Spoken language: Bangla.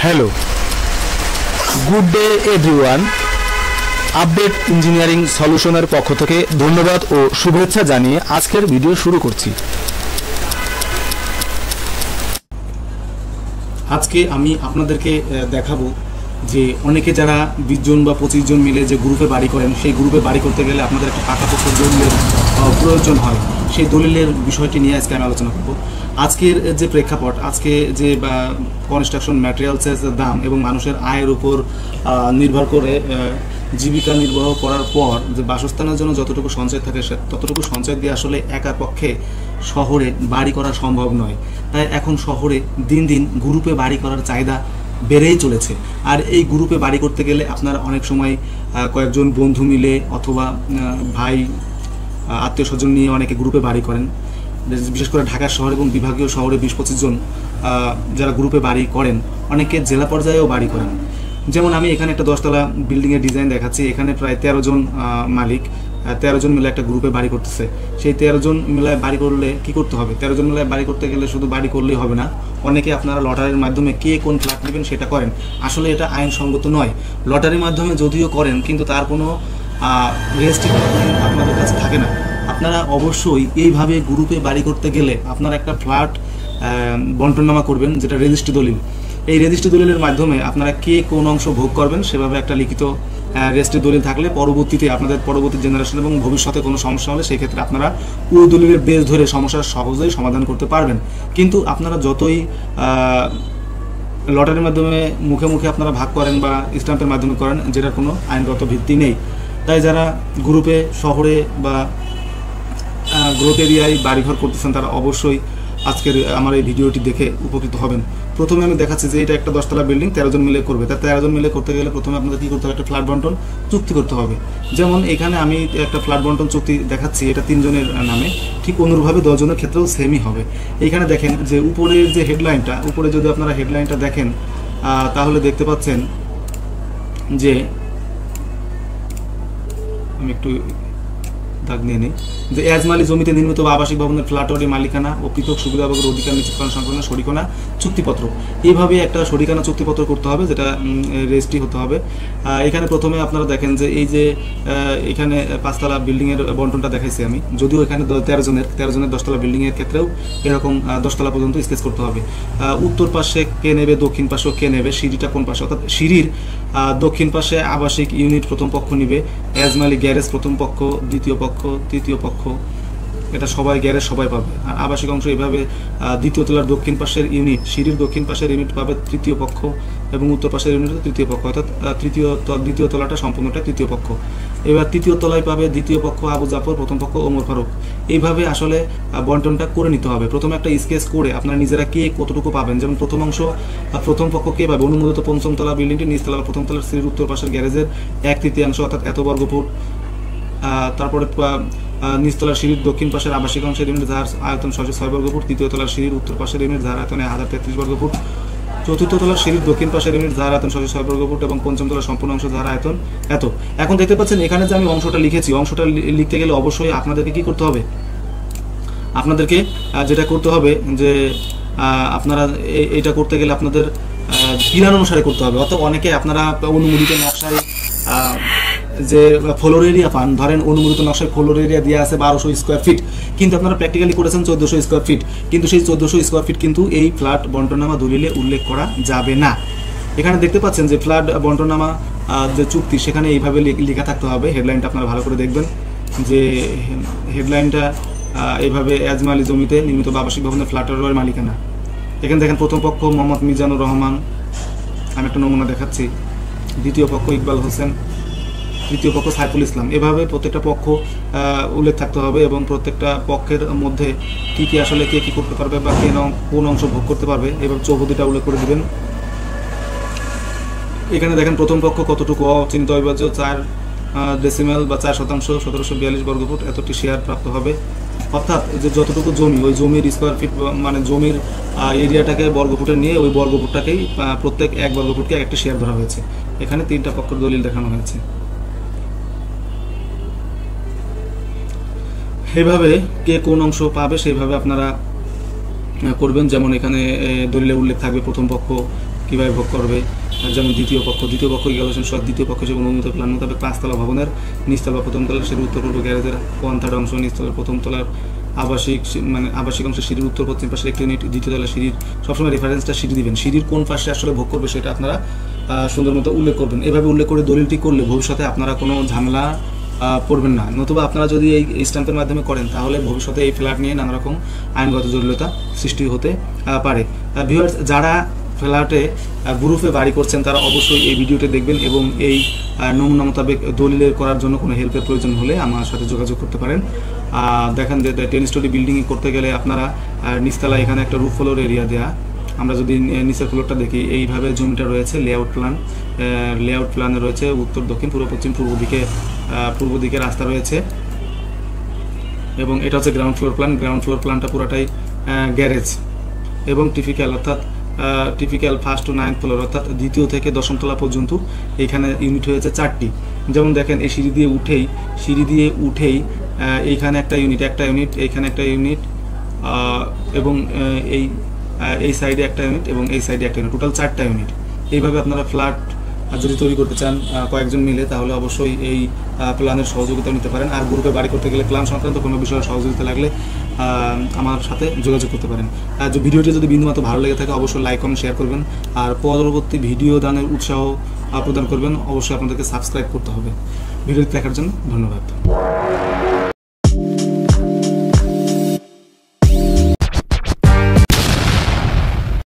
Hello, good day everyone. Update Engineering সলিউশনের পক্ষ থেকে ধন্যবাদ ও শুভেচ্ছা জানিয়ে আজকের ভিডিও শুরু করছি। আজকে আমি আপনাদেরকে দেখাবো যে অনেকে যারা 20 জন বা 25 জন মিলে যে গ্রুপে বাড়ি করেন, সেই গ্রুপে বাড়ি করতে গেলে আপনাদের একটা পাকাপোক্ত দলিলের প্রয়োজন হয়। সেই দলিলের বিষয়টি নিয়ে আজকে আমি আলোচনা করব। আজকের যে প্রেক্ষাপট, আজকে যে কনস্ট্রাকশন ম্যাটেরিয়ালসের দাম এবং মানুষের আয়ের উপর নির্ভর করে জীবিকা নির্বাহ করার পর যে বাসস্থানের জন্য যতটুকু সঞ্চয় থাকে ততটুকু সঞ্চয় দিয়ে আসলে একার পক্ষে শহরে বাড়ি করা সম্ভব নয়। তাই এখন শহরে দিন দিন গ্রুপে বাড়ি করার চাহিদা বেড়েই চলেছে। আর এই গ্রুপে বাড়ি করতে গেলে আপনারা অনেক সময় কয়েকজন বন্ধু মিলে অথবা ভাই আত্মীয় স্বজন নিয়ে অনেকে গ্রুপে বাড়ি করেন। বিশেষ করে ঢাকা শহর এবং বিভাগীয় শহরে 20-25 জন যারা গ্রুপে বাড়ি করেন, অনেকে জেলা পর্যায়েও বাড়ি করেন। যেমন আমি এখানে একটা 10তলা বিল্ডিংয়ের ডিজাইন দেখাচ্ছি। এখানে প্রায় 13 জন মালিক 13 জন মিলে একটা গ্রুপে বাড়ি করতেছে। সেই 13 জন মিলে বাড়ি করলে কি করতে হবে? 13 জন মিলে বাড়ি করতে গেলে শুধু বাড়ি করলেই হবে না, অনেকে আপনারা লটারির মাধ্যমে কে কোন ফ্ল্যাট নেবেন সেটা করেন। আসলে এটা আইনসঙ্গত নয়। লটারির মাধ্যমে যদিও করেন, কিন্তু তার কোনো রেজিস্ট্রেশন আপনাদের কাছে থাকে না। আপনারা অবশ্যই এইভাবে গ্রুপে বাড়ি করতে গেলে আপনারা একটা ফ্ল্যাট বন্টননামা করবেন, যেটা রেজিস্ট্রি দলিল। এই রেজিস্ট্রি দলিলের মাধ্যমে আপনারা কে কোন অংশ ভোগ করবেন সেভাবে একটা লিখিত রেজিস্ট্রি দলিল থাকলে পরবর্তীতে আপনাদের পরবর্তী জেনারেশন এবং ভবিষ্যতে কোনো সমস্যা হলে সেই ক্ষেত্রে আপনারা ওই দলিলের বেস ধরে সমস্যার সহজেই সমাধান করতে পারবেন। কিন্তু আপনারা যতই লটারির মাধ্যমে মুখে মুখে আপনারা ভাগ করেন বা স্ট্যাম্পের মাধ্যমে করেন, যেটার কোনো আইনগত ভিত্তি নেই। তাই যারা গ্রুপে শহরে বা গ্রোথ এরিয়ায় বাড়িঘর করতেছেন তারা অবশ্যই আজকের আমার এই ভিডিওটি দেখে উপকৃত হবেন। প্রথমে আমি দেখাচ্ছি যে এটা একটা 10তলা বিল্ডিং 13 জন মিলে করবে। তার 13 জন মিলে করতে গেলে প্রথমে আপনাদের কী করতে হবে? একটা ফ্ল্যাট বন্টন চুক্তি করতে হবে। যেমন এখানে আমি একটা ফ্ল্যাট বন্টন চুক্তি দেখাচ্ছি, এটা 3 জনের নামে। ঠিক অনুরূপভাবে 10 জনের ক্ষেত্রেও সেমই হবে। এইখানে দেখেন যে উপরের যে হেডলাইনটা, উপরে যদি আপনারা হেডলাইনটা দেখেন তাহলে দেখতে পাচ্ছেন যে আমি একটু দাগ নিয়ে নিই যে এজমালি জমিতে নির্মিত বা আবাসিক ভবনের ফ্ল্যাটরি মালিকানা ও পৃথক সুবিধাভোগের অধিকার নিশ্চিতকরণ সংক্রান্ত শরিকানা চুক্তিপত্র। এইভাবে একটা শরিকানা চুক্তিপত্র করতে হবে, যেটা রেজিস্ট্রি হতে হবে। এখানে প্রথমে আপনারা দেখেন যে এই যে এখানে 5তলা বিল্ডিংয়ের বন্টনটা দেখাইছি আমি, যদিও এখানে 13 জনের 10তলা বিল্ডিংয়ের ক্ষেত্রেও এরকম 10তলা পর্যন্ত স্কেচ করতে হবে। উত্তর পাশে কে নেবে, দক্ষিণ পাশেও কে নেবে, সিঁড়িটা কোন পাশে, অর্থাৎ সিঁড়ির দক্ষিণ পাশে আবাসিক ইউনিট প্রথম পক্ষ নিবে, এজমালি গ্যারেজ প্রথম পক্ষ, দ্বিতীয় পক্ষ, তৃতীয় পক্ষ, এটা সবাই গ্যারেজ সবাই পাবে। আর আবাসিক অংশ এইভাবে দ্বিতীয় তলার দক্ষিণ পাশের ইউনিট, সিঁড়ির দক্ষিণ পাশের ইউনিট পাবে তৃতীয় পক্ষ এবং উত্তর পাশের ইউনিট তৃতীয় পক্ষ, অর্থাৎ দ্বিতীয় তলাটা সম্পূর্ণটা তৃতীয় পক্ষ। এবার তৃতীয় তলায় পাবে দ্বিতীয় পক্ষ আবু জাফর, প্রথম পক্ষ ওমর ফারুক। এইভাবে আসলে বন্টনটা করে নিতে হবে। প্রথমে একটা স্কেচ করে আপনারা নিজেরা কে কতটুকু পাবেন। যেমন প্রথম অংশ প্রথম পক্ষ কে পাবে? অনুমোদিত 5ম তলা বিল্ডিংটি নিচতলা প্রথম তলার সিঁড়ির উত্তর পাশের গ্যারেজের 1/3 অর্থাৎ এত বর্গফুট। তারপরে নিচতলার সিঁড়ির দক্ষিণ পাশের আবাসিক অংশের ইউনিট যার আয়তন 606 বর্গফুট, তৃতীয় তলার সিঁড়ির উত্তর পাশের ইউনিট যার আয়তন 1033 বর্গফুট, চতুর্থ তলার সিঁড়ির দক্ষিণ পাশের ইউনিট যার আয়তন 606 বর্গফুট এবং পঞ্চম তলার সম্পূর্ণ অংশ যার আয়তন এত। এখন দেখতে পাচ্ছেন এখানে যে আমি অংশটা লিখেছি, অংশটা লিখতে গেলে অবশ্যই আপনাদেরকে কি করতে হবে? আপনাদেরকে যেটা করতে হবে যে আপনারা এটা করতে গেলে আপনাদের প্ল্যান অনুসারে করতে হবে। অর্থাৎ অনেকে আপনারা অনুমোদিত নকশায় যে ফ্লোর এরিয়া পান, ধরেন অনুমোদিত নকশায় ফ্লোর এরিয়া দেওয়া আছে 1200 স্কোয়ার ফিট, কিন্তু আপনারা প্র্যাকটিক্যালি করেছেন 1400 স্কোয়ার ফিট, কিন্তু সেই 1400 স্কোয়ার ফিট কিন্তু এই ফ্ল্যাট বন্টননামা দলিলে উল্লেখ করা যাবে না। এখানে দেখতে পাচ্ছেন যে ফ্ল্যাট বন্টননামা যে চুক্তি, সেখানে এইভাবে লেখা থাকতে হবে। হেডলাইনটা আপনারা ভালো করে দেখবেন যে হেডলাইনটা এইভাবে এজমালি জমিতে নির্মিত বা আবাসিক ভবনের ফ্ল্যাটের মালিকানা। এখানে দেখেন প্রথম পক্ষ মোহাম্মদ মিজানুর রহমান, আমি একটা নমুনা দেখাচ্ছি। দ্বিতীয় পক্ষ ইকবাল হোসেন, তৃতীয় পক্ষ সাইফুল ইসলাম। এভাবে প্রত্যেকটা পক্ষ উল্লেখ থাকতে হবে এবং প্রত্যেকটা পক্ষের মধ্যে কি কি আসলে কে কী করতে পারবে বা কে কোন অংশ ভোগ করতে পারবে, এভাবে চৌহদিটা উল্লেখ করে দেবেন। এখানে দেখেন প্রথম পক্ষ কতটুকু অচিহ্নিত অবিভাজ্য 4 ডেসিমেল বা 4% 1742 বর্গফুট এতটি শেয়ার প্রাপ্ত হবে। অর্থাৎ যে যতটুকু জমি, ওই জমির স্কোয়ার ফিট মানে জমির এরিয়াটাকে বর্গফুটে নিয়ে ওই বর্গফুটটাকেই প্রত্যেক 1 বর্গফুটকে একটা শেয়ার ধরা হয়েছে। এখানে 3টা পক্ষের দলিল দেখানো হয়েছে। এইভাবে কে কোন অংশ পাবে সেইভাবে আপনারা করবেন। যেমন এখানে দলিলে উল্লেখ থাকবে প্রথম পক্ষ কীভাবে ভোগ করবে। যেমন দ্বিতীয় পক্ষ ইভ্যালুয়েশন সহ দ্বিতীয় পক্ষ হিসেবে অনুমোদিত প্ল্যান মোতাবেক 5 তলা ভবনের নিচতলা বা প্রথম তলার সিঁড়ির উত্তর পূর্ব গ্যারেজের 1/3 অংশ, নিচতলার প্রথম তলার আবাসিক অংশ সিঁড়ির উত্তর পশ্চিম পাশের একটি ইউনিট, দ্বিতীয় তলার সিঁড়ির সবসময় রেফারেন্সটা সিঁড়ি দিবেন, সিঁড়ির কোন পাশে আসলে ভোগ করবে সেটা আপনারা সুন্দর মতো উল্লেখ করবেন। এভাবে উল্লেখ করে দলিলটি করলে ভবিষ্যতে আপনারা কোনো ঝামেলা পড়বেন না। নতুবা আপনারা যদি এই স্ট্যাম্পের মাধ্যমে করেন তাহলে ভবিষ্যতে এই ফ্ল্যাট নিয়ে নানা রকম আইনগত জটিলতা সৃষ্টি হতে পারে। ভিউয়ার্স, যারা ফ্ল্যাটে গ্রুপে বাড়ি করছেন তারা অবশ্যই এই ভিডিওটি দেখবেন এবং এই নমুনা মোতাবেক দলিলের করার জন্য কোনো হেল্পের প্রয়োজন হলে আমার সাথে যোগাযোগ করতে পারেন। দেখেন যে 10 স্টোরি বিল্ডিং করতে গেলে আপনারা নিচতলা এখানে একটা রুফ ফ্লোর এরিয়া দেওয়া, আমরা যদি নিচের ফ্লোরটা দেখি এইভাবে জমিটা রয়েছে। লেআউট প্ল্যানে রয়েছে উত্তর দক্ষিণ পূর্ব পশ্চিম পূর্ব দিকে রাস্তা রয়েছে এবং এটা হচ্ছে গ্রাউন্ড ফ্লোর প্ল্যানটা পুরোটাই গ্যারেজ এবং typical 1st to 9th floor অর্থাৎ দ্বিতীয় থেকে 10ম তলা পর্যন্ত এখানে ইউনিট হয়েছে 4টি। যেমন দেখেন এই সিঁড়ি দিয়ে উঠেই এইখানে একটা ইউনিট, এইখানে একটা ইউনিট এবং এই সাইডে একটা ইউনিট এবং এই সাইডে একটা ইউনিট, টোটাল 4টা ইউনিট। এইভাবে আপনারা ফ্ল্যাট যদি তৈরি করতে চান কয়েকজন মিলে তাহলে অবশ্যই এই প্ল্যানের সহযোগিতা নিতে পারেন। আর গ্রুপে বাড়ি করতে গেলে প্ল্যান সংক্রান্ত কোনো বিষয়ে সহযোগিতা লাগলে আমার সাথে যোগাযোগ করতে পারেন। আর ভিডিওটি যদি বিন্দুমাত্র ভালো লেগে থাকে অবশ্যই লাইক কমেন্ট শেয়ার করবেন আর পরবর্তী ভিডিও দানের উৎসাহ প্রদান করবেন। অবশ্যই আপনাদেরকে সাবস্ক্রাইব করতে হবে। ভিডিওটি দেখার জন্য ধন্যবাদ।